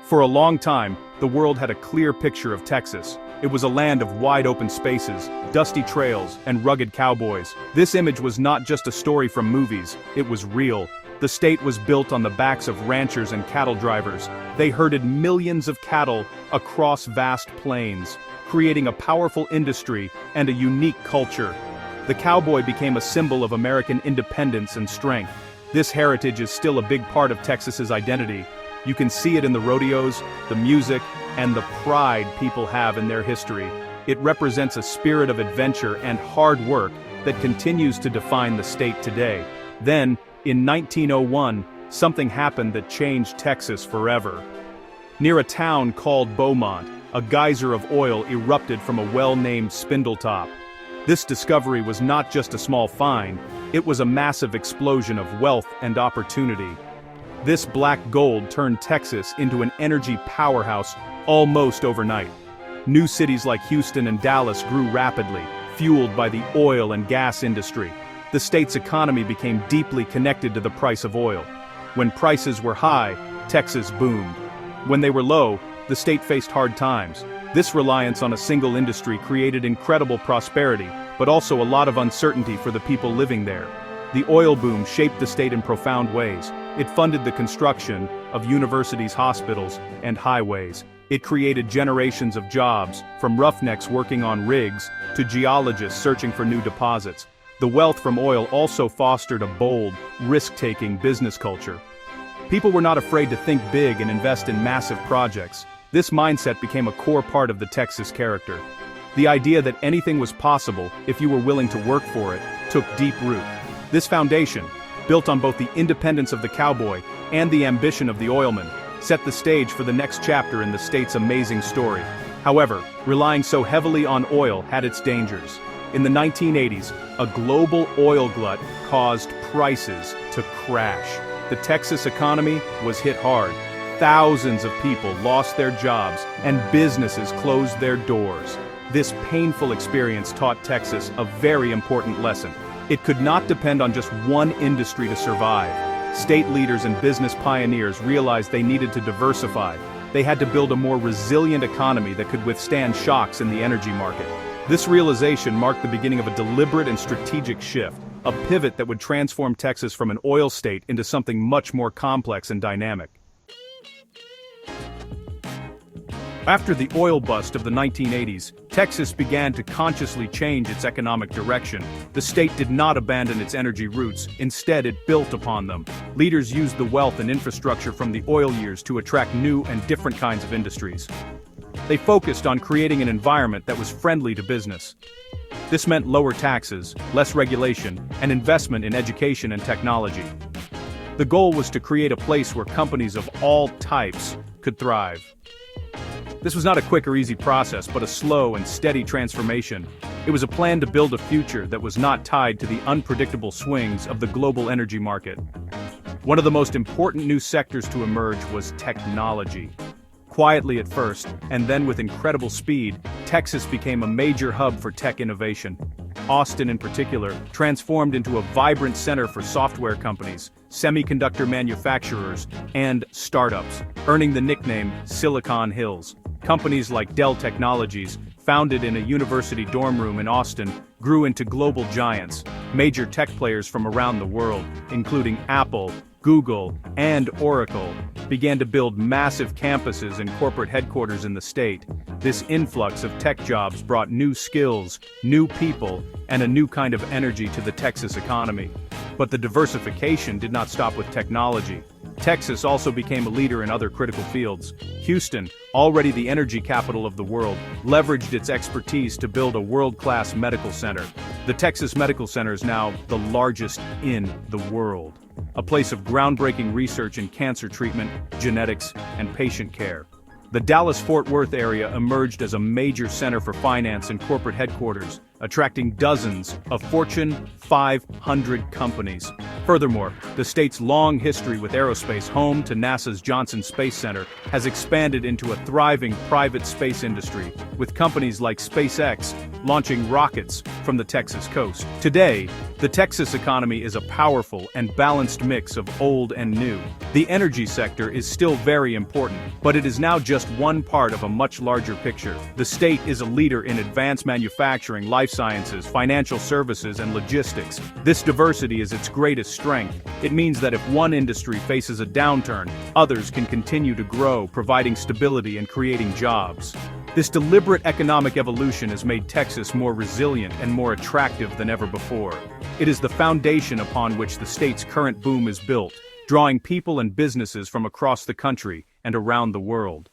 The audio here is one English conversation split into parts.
For a long time, the world had a clear picture of Texas. It was a land of wide-open spaces, dusty trails, and rugged cowboys. This image was not just a story from movies, it was real. The state was built on the backs of ranchers and cattle drivers. They herded millions of cattle across vast plains, creating a powerful industry and a unique culture. The cowboy became a symbol of American independence and strength. This heritage is still a big part of Texas's identity. You can see it in the rodeos, the music, and the pride people have in their history. It represents a spirit of adventure and hard work that continues to define the state today. Then, in 1901, something happened that changed Texas forever. Near a town called Beaumont, a geyser of oil erupted from a well-named Spindletop. This discovery was not just a small find, it was a massive explosion of wealth and opportunity. This black gold turned Texas into an energy powerhouse almost overnight. New cities like Houston and Dallas grew rapidly, fueled by the oil and gas industry. The state's economy became deeply connected to the price of oil. When prices were high, Texas boomed. When they were low, the state faced hard times. This reliance on a single industry created incredible prosperity, but also a lot of uncertainty for the people living there. The oil boom shaped the state in profound ways. It funded the construction of universities, hospitals, and highways. It created generations of jobs, from roughnecks working on rigs to geologists searching for new deposits. The wealth from oil also fostered a bold, risk-taking business culture. People were not afraid to think big and invest in massive projects. This mindset became a core part of the Texas character. The idea that anything was possible if you were willing to work for it took deep root. This foundation, built on both the independence of the cowboy and the ambition of the oilman, set the stage for the next chapter in the state's amazing story. However, relying so heavily on oil had its dangers. In the 1980s, a global oil glut caused prices to crash. The Texas economy was hit hard. Thousands of people lost their jobs, and businesses closed their doors. This painful experience taught Texas a very important lesson. It could not depend on just one industry to survive. State leaders and business pioneers realized they needed to diversify. They had to build a more resilient economy that could withstand shocks in the energy market. This realization marked the beginning of a deliberate and strategic shift, a pivot that would transform Texas from an oil state into something much more complex and dynamic. After the oil bust of the 1980s, Texas began to consciously change its economic direction. The state did not abandon its energy roots, instead it built upon them. Leaders used the wealth and infrastructure from the oil years to attract new and different kinds of industries. They focused on creating an environment that was friendly to business. This meant lower taxes, less regulation, and investment in education and technology. The goal was to create a place where companies of all types could thrive. This was not a quick or easy process, but a slow and steady transformation. It was a plan to build a future that was not tied to the unpredictable swings of the global energy market. One of the most important new sectors to emerge was technology. Quietly at first, and then with incredible speed, Texas became a major hub for tech innovation. Austin in particular, transformed into a vibrant center for software companies, semiconductor manufacturers, and startups, earning the nickname Silicon Hills. Companies like Dell Technologies, founded in a university dorm room in Austin, grew into global giants. Major tech players from around the world, including Apple, Google, and Oracle, began to build massive campuses and corporate headquarters in the state. This influx of tech jobs brought new skills, new people, and a new kind of energy to the Texas economy. But the diversification did not stop with technology. Texas also became a leader in other critical fields. Houston, already the energy capital of the world, leveraged its expertise to build a world-class medical center. The Texas Medical Center is now the largest in the world, a place of groundbreaking research in cancer treatment, genetics, and patient care. The Dallas-Fort Worth area emerged as a major center for finance and corporate headquarters, attracting dozens of Fortune 500 companies. Furthermore, the state's long history with aerospace, home to NASA's Johnson Space Center, has expanded into a thriving private space industry, with companies like SpaceX launching rockets from the Texas coast. Today, The Texas economy is a powerful and balanced mix of old and new. The energy sector is still very important, but it is now just one part of a much larger picture. The state is a leader in advanced manufacturing, life sciences, financial services, and logistics. This diversity is its greatest strength. It means that if one industry faces a downturn, others can continue to grow, providing stability and creating jobs. This deliberate economic evolution has made Texas more resilient and more attractive than ever before. It is the foundation upon which the state's current boom is built, drawing people and businesses from across the country and around the world.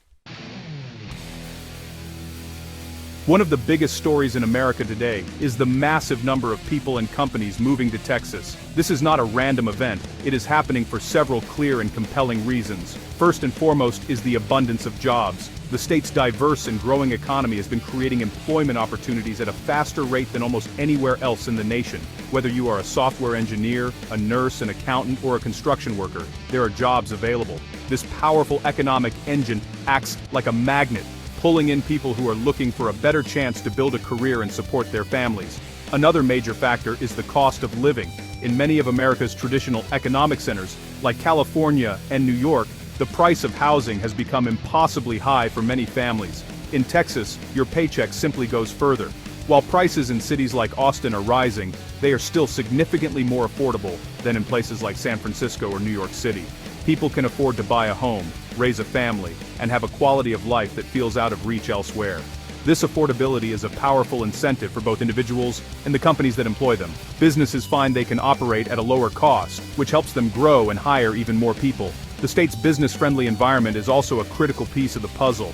One of the biggest stories in America today is the massive number of people and companies moving to Texas. This is not a random event, it is happening for several clear and compelling reasons. First and foremost is the abundance of jobs. The state's diverse and growing economy has been creating employment opportunities at a faster rate than almost anywhere else in the nation. Whether you are a software engineer, a nurse, an accountant, or a construction worker, there are jobs available. This powerful economic engine acts like a magnet, pulling in people who are looking for a better chance to build a career and support their families. Another major factor is the cost of living. In many of America's traditional economic centers, like California and New York, the price of housing has become impossibly high for many families. In Texas, your paycheck simply goes further. While prices in cities like Austin are rising, they are still significantly more affordable than in places like San Francisco or New York City. People can afford to buy a home, raise a family, and have a quality of life that feels out of reach elsewhere. This affordability is a powerful incentive for both individuals and the companies that employ them. Businesses find they can operate at a lower cost, which helps them grow and hire even more people. The state's business-friendly environment is also a critical piece of the puzzle.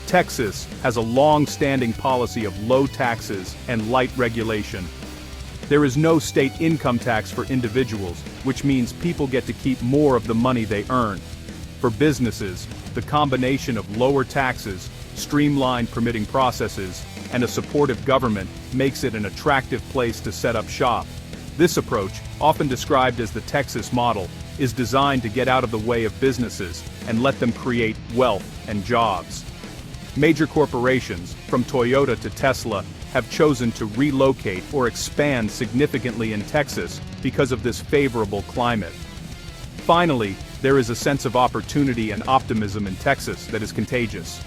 Texas has a long-standing policy of low taxes and light regulation. There is no state income tax for individuals, which means people get to keep more of the money they earn. For businesses, the combination of lower taxes, streamlined permitting processes, and a supportive government makes it an attractive place to set up shop. This approach, often described as the Texas model, is designed to get out of the way of businesses and let them create wealth and jobs. Major corporations, from Toyota to Tesla, have chosen to relocate or expand significantly in Texas because of this favorable climate. Finally, there is a sense of opportunity and optimism in Texas that is contagious.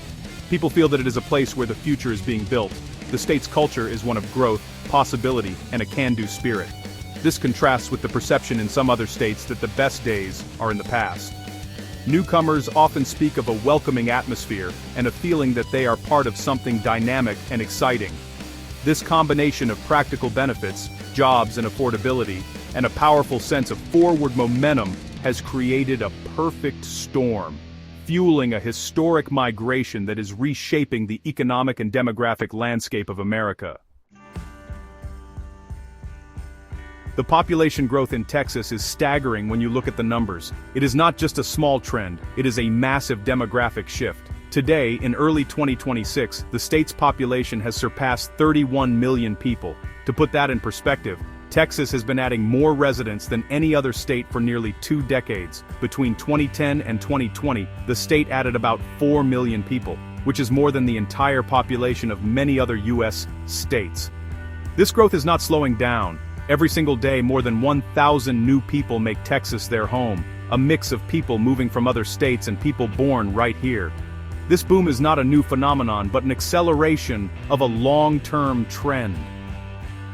People feel that it is a place where the future is being built. The state's culture is one of growth, possibility, and a can-do spirit. This contrasts with the perception in some other states that the best days are in the past. Newcomers often speak of a welcoming atmosphere and a feeling that they are part of something dynamic and exciting. This combination of practical benefits, jobs and affordability, and a powerful sense of forward momentum has created a perfect storm, fueling a historic migration that is reshaping the economic and demographic landscape of America. The population growth in Texas is staggering when you look at the numbers. It is not just a small trend, it is a massive demographic shift. Today, in early 2026, the state's population has surpassed 31 million people. To put that in perspective, Texas has been adding more residents than any other state for nearly 2 decades. Between 2010 and 2020, the state added about 4 million people, which is more than the entire population of many other U.S. states. This growth is not slowing down. Every single day, more than 1,000 new people make Texas their home, a mix of people moving from other states and people born right here. This boom is not a new phenomenon, but an acceleration of a long-term trend.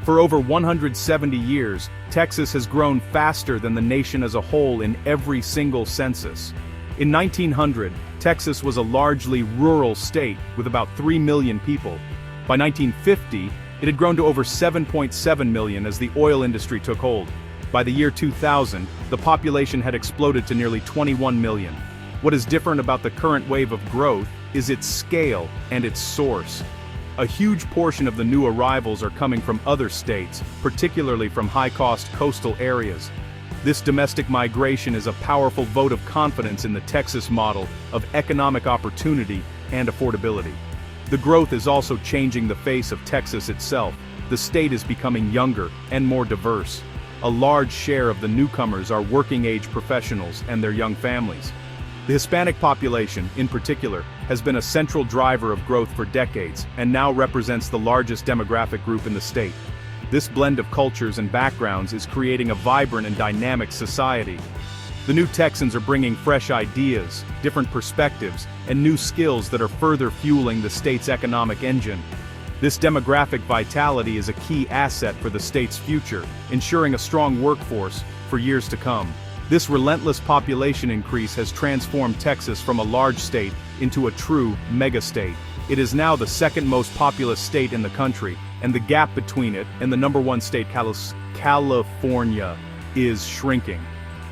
For over 170 years, Texas has grown faster than the nation as a whole in every single census. In 1900, Texas was a largely rural state with about 3 million people. By 1950, it had grown to over 7.7 million as the oil industry took hold. By the year 2000, the population had exploded to nearly 21 million. What is different about the current wave of growth is its scale and its source. A huge portion of the new arrivals are coming from other states, particularly from high-cost coastal areas. This domestic migration is a powerful vote of confidence in the Texas model of economic opportunity and affordability. The growth is also changing the face of Texas itself. The state is becoming younger and more diverse. A large share of the newcomers are working-age professionals and their young families. The Hispanic population, in particular, has been a central driver of growth for decades and now represents the largest demographic group in the state. This blend of cultures and backgrounds is creating a vibrant and dynamic society. The new Texans are bringing fresh ideas, different perspectives, and new skills that are further fueling the state's economic engine. This demographic vitality is a key asset for the state's future, ensuring a strong workforce for years to come. This relentless population increase has transformed Texas from a large state into a true mega-state. It is now the second most populous state in the country, and the gap between it and the number one state, California, is shrinking.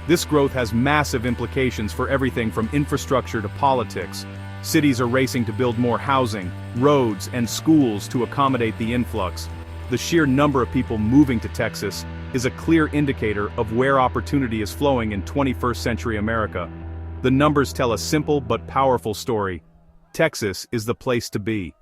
This growth has massive implications for everything from infrastructure to politics. Cities are racing to build more housing, roads, and schools to accommodate the influx. The sheer number of people moving to Texas is a clear indicator of where opportunity is flowing in 21st century America. The numbers tell a simple but powerful story. Texas is the place to be.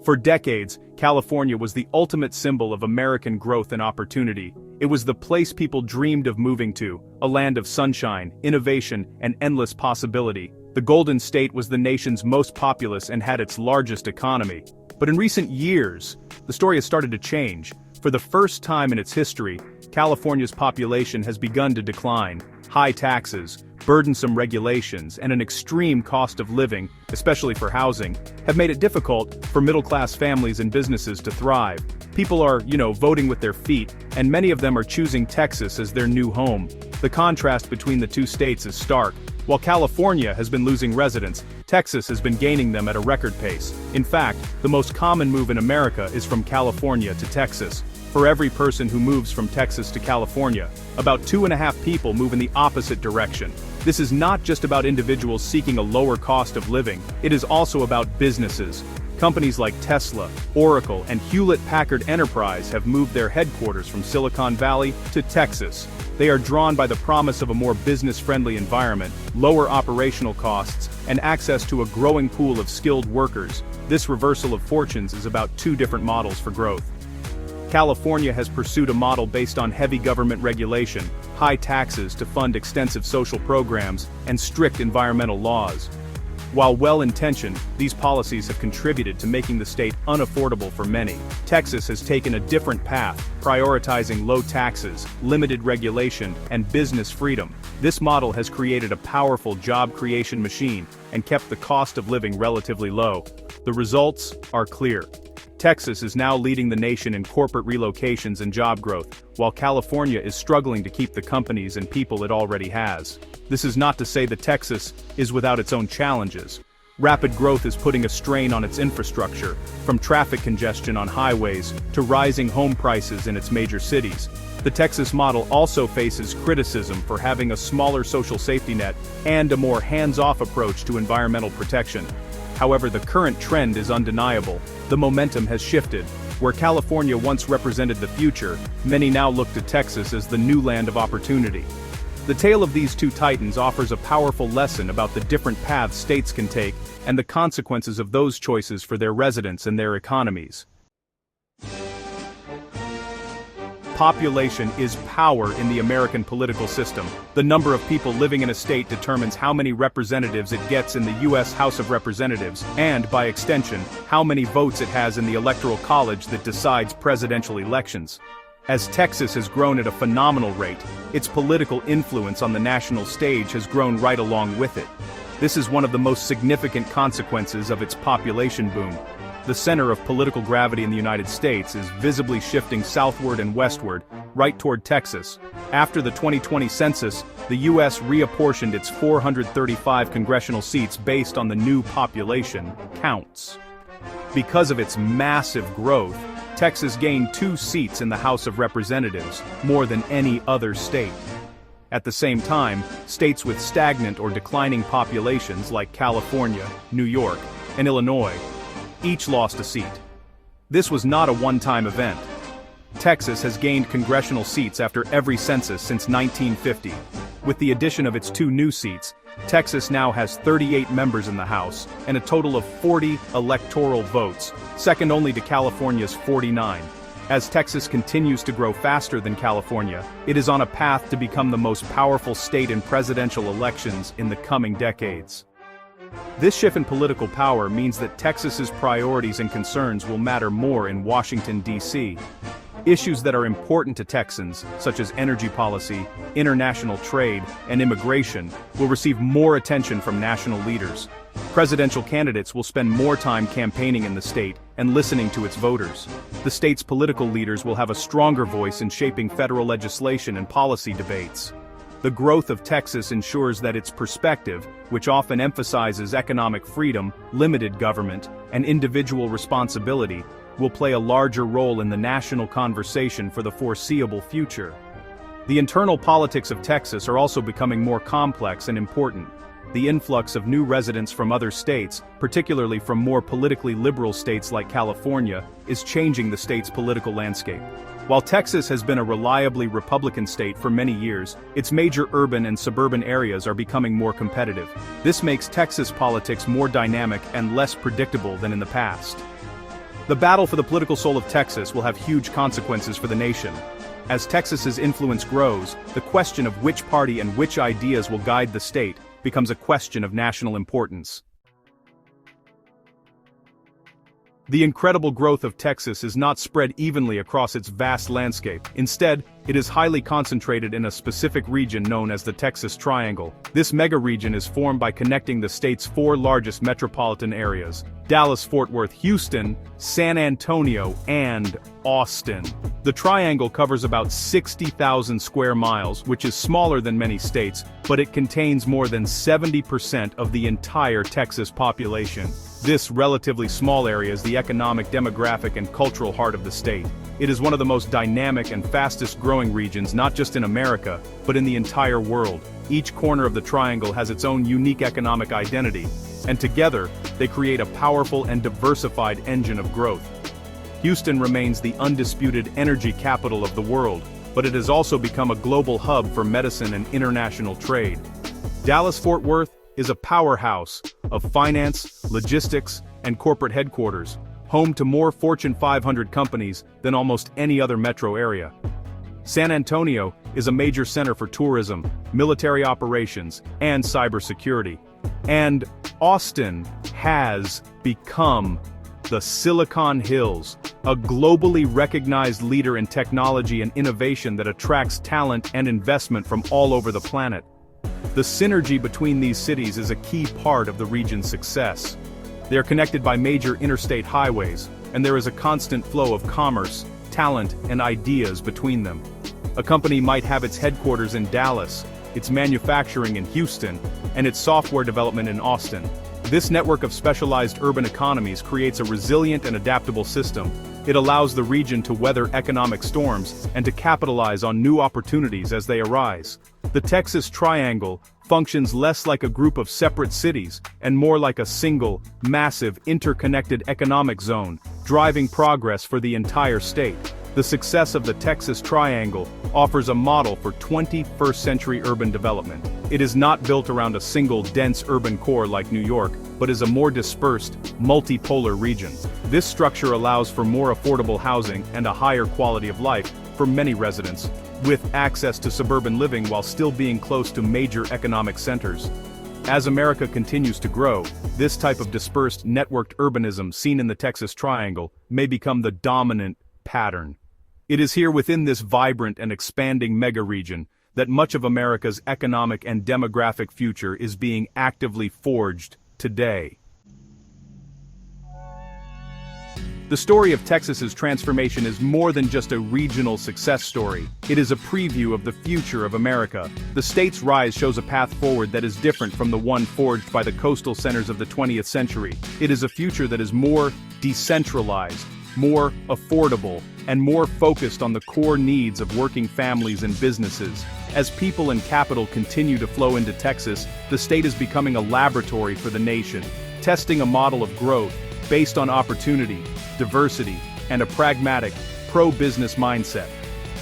For decades, California was the ultimate symbol of American growth and opportunity. It was the place people dreamed of moving to, a land of sunshine, innovation, and endless possibility. The Golden State was the nation's most populous and had its largest economy. But in recent years, the story has started to change. For the first time in its history, California's population has begun to decline. High taxes, burdensome regulations, and an extreme cost of living, especially for housing, have made it difficult for middle-class families and businesses to thrive. People are, voting with their feet, and many of them are choosing Texas as their new home. The contrast between the two states is stark. While California has been losing residents, Texas has been gaining them at a record pace. In fact, the most common move in America is from California to Texas. For every person who moves from Texas to California, about 2.5 people move in the opposite direction. This is not just about individuals seeking a lower cost of living, it is also about businesses. Companies like Tesla, Oracle, and Hewlett-Packard Enterprise have moved their headquarters from Silicon Valley to Texas. They are drawn by the promise of a more business-friendly environment, lower operational costs, and access to a growing pool of skilled workers. This reversal of fortunes is about two different models for growth. California has pursued a model based on heavy government regulation, high taxes to fund extensive social programs, and strict environmental laws. While well-intentioned, these policies have contributed to making the state unaffordable for many. Texas has taken a different path, prioritizing low taxes, limited regulation, and business freedom. This model has created a powerful job creation machine and kept the cost of living relatively low. The results are clear. Texas is now leading the nation in corporate relocations and job growth, while California is struggling to keep the companies and people it already has. This is not to say that Texas is without its own challenges. Rapid growth is putting a strain on its infrastructure, from traffic congestion on highways to rising home prices in its major cities. The Texas model also faces criticism for having a smaller social safety net and a more hands-off approach to environmental protection. However, the current trend is undeniable. The momentum has shifted. Where California once represented the future, many now look to Texas as the new land of opportunity. The tale of these two titans offers a powerful lesson about the different paths states can take and the consequences of those choices for their residents and their economies. Population is power in the American political system. The number of people living in a state determines how many representatives it gets in the U.S. House of Representatives, and, by extension, how many votes it has in the Electoral College that decides presidential elections. As Texas has grown at a phenomenal rate, its political influence on the national stage has grown right along with it. This is one of the most significant consequences of its population boom. The center of political gravity in the United States is visibly shifting southward and westward, right toward Texas. After the 2020 census, the U.S. reapportioned its 435 congressional seats based on the new population counts. Because of its massive growth, Texas gained 2 seats in the House of Representatives, more than any other state. At the same time, states with stagnant or declining populations like California, New York, and Illinois each lost a seat. This was not a one-time event. Texas has gained congressional seats after every census since 1950. With the addition of its 2 new seats, Texas now has 38 members in the House, and a total of 40 electoral votes, second only to California's 49. As Texas continues to grow faster than California, it is on a path to become the most powerful state in presidential elections in the coming decades. This shift in political power means that Texas's priorities and concerns will matter more in Washington, D.C. Issues that are important to Texans, such as energy policy, international trade, and immigration, will receive more attention from national leaders. Presidential candidates will spend more time campaigning in the state and listening to its voters. The state's political leaders will have a stronger voice in shaping federal legislation and policy debates. The growth of Texas ensures that its perspective, which often emphasizes economic freedom, limited government, and individual responsibility, will play a larger role in the national conversation for the foreseeable future. The internal politics of Texas are also becoming more complex and important. The influx of new residents from other states, particularly from more politically liberal states like California, is changing the state's political landscape. While Texas has been a reliably Republican state for many years, its major urban and suburban areas are becoming more competitive. This makes Texas politics more dynamic and less predictable than in the past. The battle for the political soul of Texas will have huge consequences for the nation. As Texas's influence grows, the question of which party and which ideas will guide the state becomes a question of national importance. The incredible growth of Texas is not spread evenly across its vast landscape. Instead, it is highly concentrated in a specific region known as the Texas Triangle. This mega-region is formed by connecting the state's four largest metropolitan areas: Dallas-Fort Worth, Houston, San Antonio, and Austin. The triangle covers about 60,000 square miles, which is smaller than many states, but it contains more than 70% of the entire Texas population. This relatively small area is the economic, demographic, and cultural heart of the state. It is one of the most dynamic and fastest-growing regions not just in America, but in the entire world. Each corner of the triangle has its own unique economic identity, and together, they create a powerful and diversified engine of growth. Houston remains the undisputed energy capital of the world, but it has also become a global hub for medicine and international trade. Dallas-Fort Worth is a powerhouse of finance, logistics, and corporate headquarters, home to more Fortune 500 companies than almost any other metro area. San Antonio is a major center for tourism, military operations, and cybersecurity. And Austin has become the Silicon Hills, a globally recognized leader in technology and innovation that attracts talent and investment from all over the planet. The synergy between these cities is a key part of the region's success. They are connected by major interstate highways, and there is a constant flow of commerce, talent, and ideas between them. A company might have its headquarters in Dallas, its manufacturing in Houston, and its software development in Austin. This network of specialized urban economies creates a resilient and adaptable system. It allows the region to weather economic storms and to capitalize on new opportunities as they arise. The Texas Triangle functions less like a group of separate cities and more like a single, massive, interconnected economic zone, driving progress for the entire state. The success of the Texas Triangle offers a model for 21st century urban development. It is not built around a single dense urban core like New York, but is a more dispersed, multipolar region. This structure allows for more affordable housing and a higher quality of life for many residents, with access to suburban living while still being close to major economic centers. As America continues to grow, this type of dispersed, networked urbanism seen in the Texas Triangle may become the dominant pattern. It is here within this vibrant and expanding mega-region that much of America's economic and demographic future is being actively forged today. The story of Texas's transformation is more than just a regional success story. It is a preview of the future of America. The state's rise shows a path forward that is different from the one forged by the coastal centers of the 20th century. It is a future that is more decentralized, more affordable, and more focused on the core needs of working families and businesses. As people and capital continue to flow into Texas, the state is becoming a laboratory for the nation, testing a model of growth based on opportunity, diversity, and a pragmatic, pro-business mindset.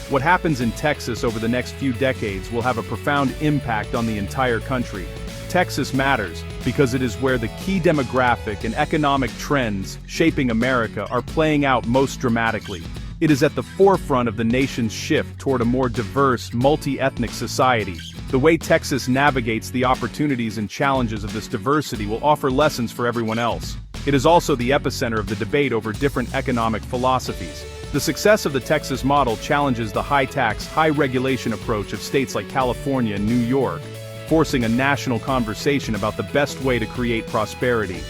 What happens in Texas over the next few decades will have a profound impact on the entire country. Texas matters because it is where the key demographic and economic trends shaping America are playing out most dramatically. It is at the forefront of the nation's shift toward a more diverse, multi-ethnic society, The way Texas navigates the opportunities and challenges of this diversity will offer lessons for everyone else. It is also the epicenter of the debate over different economic philosophies. The success of the Texas model challenges the high-tax, high-regulation approach of states like California and New York, forcing a national conversation about the best way to create prosperity.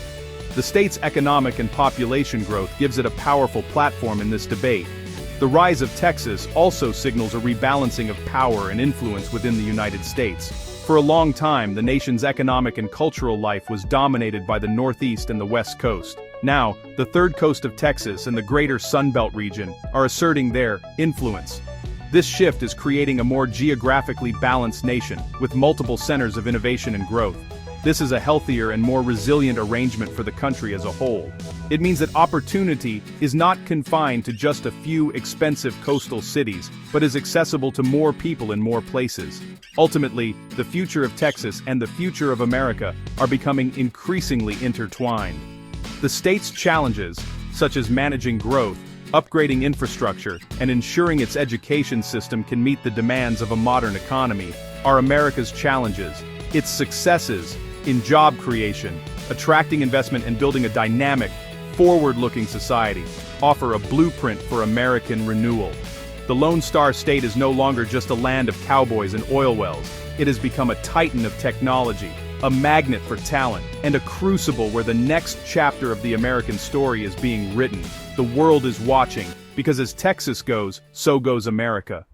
The state's economic and population growth gives it a powerful platform in this debate. The rise of Texas also signals a rebalancing of power and influence within the United States. For a long time, the nation's economic and cultural life was dominated by the Northeast and the West Coast. Now, the third coast of Texas and the greater Sunbelt region are asserting their influence. This shift is creating a more geographically balanced nation, with multiple centers of innovation and growth. This is a healthier and more resilient arrangement for the country as a whole. It means that opportunity is not confined to just a few expensive coastal cities, but is accessible to more people in more places. Ultimately, the future of Texas and the future of America are becoming increasingly intertwined. The state's challenges, such as managing growth, upgrading infrastructure, and ensuring its education system can meet the demands of a modern economy, are America's challenges. Its successes in job creation, attracting investment and building a dynamic, forward-looking society, offer a blueprint for American renewal. The Lone Star State is no longer just a land of cowboys and oil wells. It has become a titan of technology, a magnet for talent, and a crucible where the next chapter of the American story is being written. The world is watching, because as Texas goes, so goes America.